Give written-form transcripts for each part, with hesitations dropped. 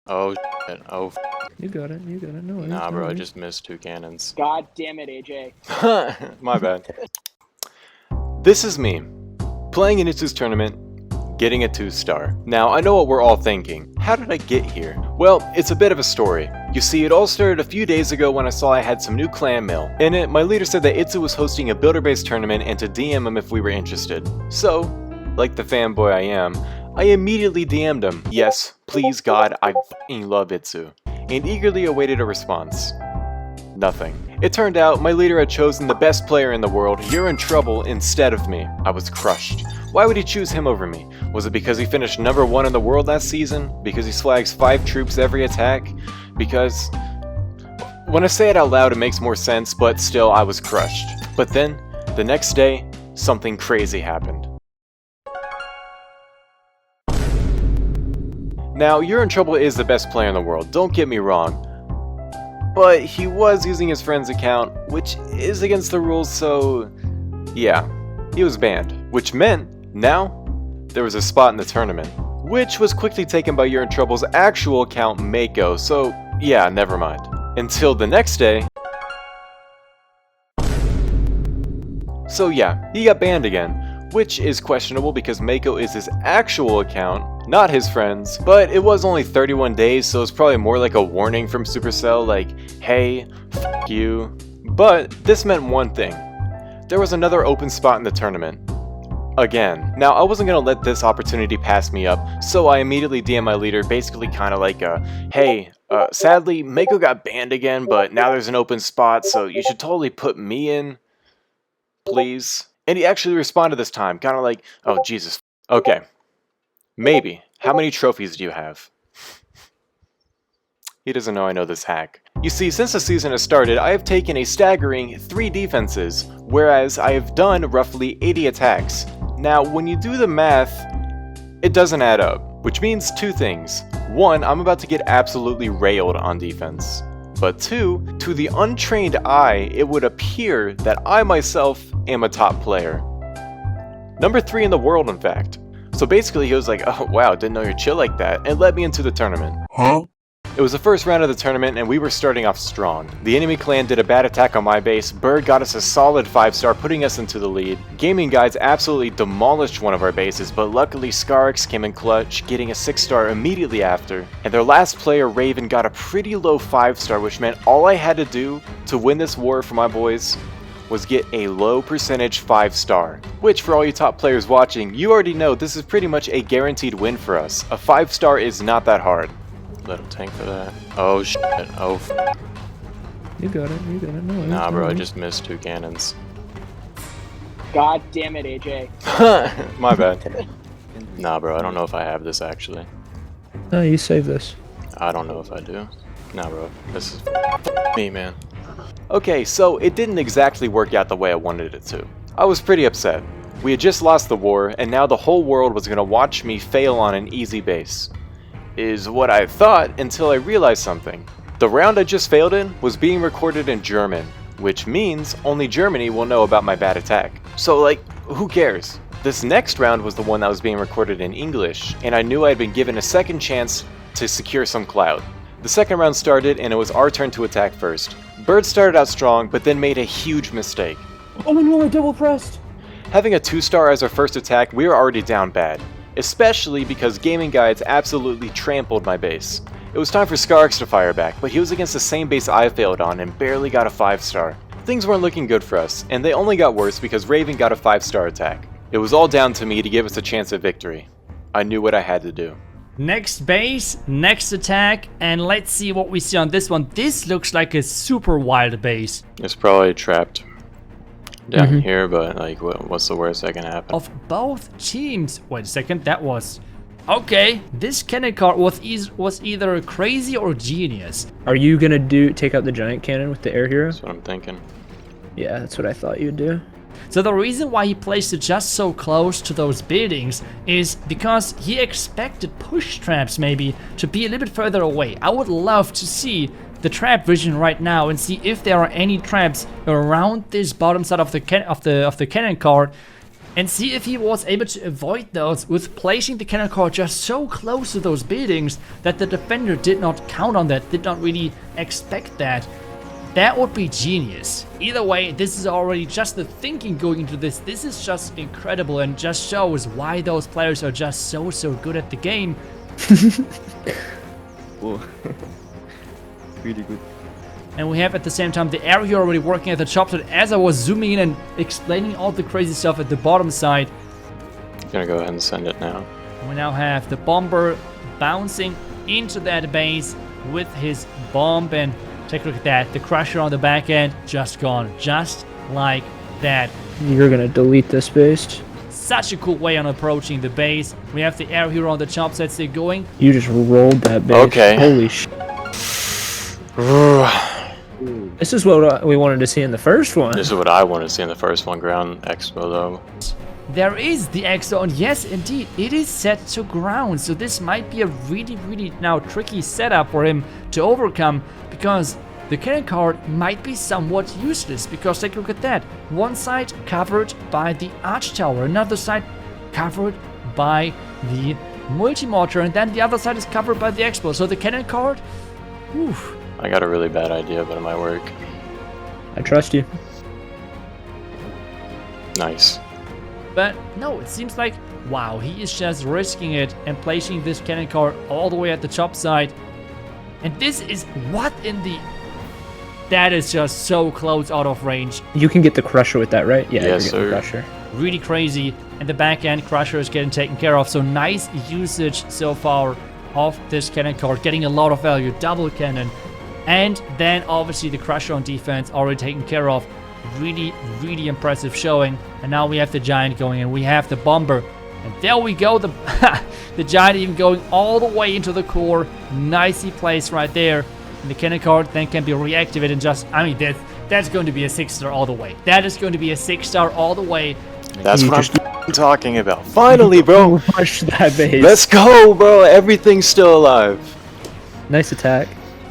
Oh shit. Oh. You got it. You got it. No worries. Nah, no bro, I worries. just missed 2 cannons. God damn it, AJ. My bad. This is me, playing in Itzu's tournament, getting a 2-star. Now, I know what we're all thinking. How did I get here? Well, it's a bit of a story. You see, it all started a few days ago when I saw I had some new clan mail. In it, my leader said that Itzu was hosting a builder-based tournament and to DM him if we were interested. So, like the fanboy I am, I immediately DM'd him. Yes, please God, I f***ing love Itzu. And eagerly awaited a response. Nothing. It turned out my leader had chosen the best player in the world, You're in Trouble, instead of me. I was crushed. Why would he choose him over me? Was it because he finished #1 in the world last season? Because he swags 5 troops every attack? Because... when I say it out loud it makes more sense, but still I was crushed. But then, the next day, something crazy happened. Now, You're in Trouble is the best player in the world, don't get me wrong. But he was using his friend's account, which is against the rules, so... yeah, he was banned. Which meant, now, there was a spot in the tournament. Which was quickly taken by You're in Trouble's actual account, Maico, so yeah, never mind. Until the next day... so yeah, he got banned again. Which is questionable because Maico is his actual account, not his friend's, but it was only 31 days, so it's probably more like a warning from Supercell, like, hey, f*** you. But this meant one thing. There was another open spot in the tournament. Again. Now, I wasn't gonna let this opportunity pass me up, so I immediately DM my leader, basically kinda like hey, sadly, Maico got banned again, but now there's an open spot, so you should totally put me in, please. And he actually responded this time, kinda like, oh Jesus. Okay. Maybe. How many trophies do you have? He doesn't know I know this hack. You see, since the season has started, I have taken a staggering 3 defenses, whereas I have done roughly 80 attacks. Now, when you do the math, it doesn't add up, which means 2 things. 1, I'm about to get absolutely railed on defense. But 2, to the untrained eye, it would appear that I myself am a top player. #3 in the world, in fact. So basically he was like, oh wow, didn't know you're chill like that, and let me into the tournament. Huh? It was the first round of the tournament and we were starting off strong. The enemy clan did a bad attack on my base, Bird got us a solid 5-star, putting us into the lead. Gaming Guides absolutely demolished one of our bases, but luckily Scarix came in clutch, getting a 6-star immediately after. And their last player, Raven, got a pretty low 5-star, which meant all I had to do to win this war for my boys was get a low percentage 5-star. Which, for all you top players watching, you already know this is pretty much a guaranteed win for us. A 5-star is not that hard. Let him tank for that. Oh shit. Oh f. You got it. You got it. No worries. Nah, no bro, I worries. just missed 2 cannons. God damn it, AJ. My bad. Nah, bro, I don't know if I have this actually. No, you save this. I don't know if I do. Nah, bro, this is me, man. Okay, so it didn't exactly work out the way I wanted it to. I was pretty upset. We had just lost the war, and now the whole world was gonna watch me fail on an easy base. Is what I thought until I realized something. The round I just failed in was being recorded in German, which means only Germany will know about my bad attack. So like, who cares? This next round was the one that was being recorded in English, and I knew I had been given a second chance to secure some clout. The second round started and it was our turn to attack first. Bird started out strong, but then made a huge mistake. Oh no, I double pressed. Having a 2-star as our first attack, we were already down bad. Especially because Gaming Guides absolutely trampled my base. It was time for Scarix to fire back, but he was against the same base I failed on and barely got a 5-star. Things weren't looking good for us, and they only got worse because Raven got a 5-star attack. It was all down to me to give us a chance at victory. I knew what I had to do. Next base, next attack, and let's see what we see on this one. This looks like a super wild base. It's probably trapped down here, but like, what's the worst that can happen? Of both teams. Wait a second, that was... okay, this cannon card was either crazy or genius. Are you gonna take out the giant cannon with the air hero? That's what I'm thinking. Yeah, that's what I thought you'd do. So the reason why he placed it just so close to those buildings is because he expected push traps maybe to be a little bit further away. I would love to see the trap vision right now and see if there are any traps around this bottom side of the cannon card and see if he was able to avoid those with placing the cannon core just so close to those buildings that the defender did not count on that, did not really expect that. That would be genius. Either way, this is already just the thinking going into this. This is just incredible and just shows why those players are just so good at the game. Whoa. Really good. And we have at the same time the air hero already working at the top side as I was zooming in and explaining all the crazy stuff at the bottom side. I'm gonna go ahead and send it now. We now have the bomber bouncing into that base with his bomb, and take a look at that. The crusher on the back end just gone, just like that. You're gonna delete this base. Such a cool way on approaching the base. We have the air hero on the top side still going. You just rolled that base. Okay. Holy sh! This is what we wanted to see in the first one. This is what I wanted to see in the first one, ground expo though. There is the exo, and yes, indeed, it is set to ground. So this might be a really now tricky setup for him to overcome, because the cannon card might be somewhat useless. Because take a look at that. One side covered by the arch tower, another side covered by the multi-mortar, and then the other side is covered by the expo. So the cannon card, oof. I got a really bad idea, but it might work. I trust you. Nice. But no, it seems like, wow, he is just risking it and placing this cannon card all the way at the top side. And this is what in the... That is just so close out of range. You can get the crusher with that, right? Yeah, Yes, you sir. the crusher. Really crazy. And the back end crusher is getting taken care of. So nice usage so far of this cannon card. Getting a lot of value. Double cannon. And then obviously the crusher on defense already taken care of. Really impressive showing. And now we have the giant going, and we have the bomber. And there we go. The the giant even going all the way into the core. Nicely placed right there. And the cannon card then can be reactivated and just, I mean, that's going to be a 6-star all the way. That is going to be a 6-star all the way. That's You what just- I'm talking about. Finally, bro. Rush that base. Let's go, bro. Everything's still alive. Nice attack.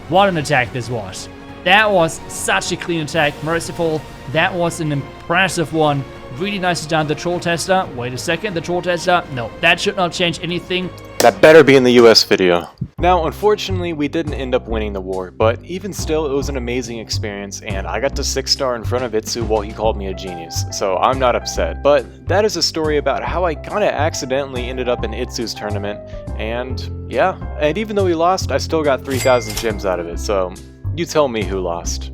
What an attack this was. That was such a clean attack. Merciful. That was an impressive one. Really nicely done. The troll tester. Wait a second. The troll tester. No, that should not change anything. That better be in the US video. Now, unfortunately, we didn't end up winning the war, but even still, it was an amazing experience, and I got to 6-star in front of Itzu while he called me a genius, so I'm not upset. But that is a story about how I kinda accidentally ended up in Itzu's tournament, and yeah. And even though he lost, I still got 3,000 gems out of it, so you tell me who lost.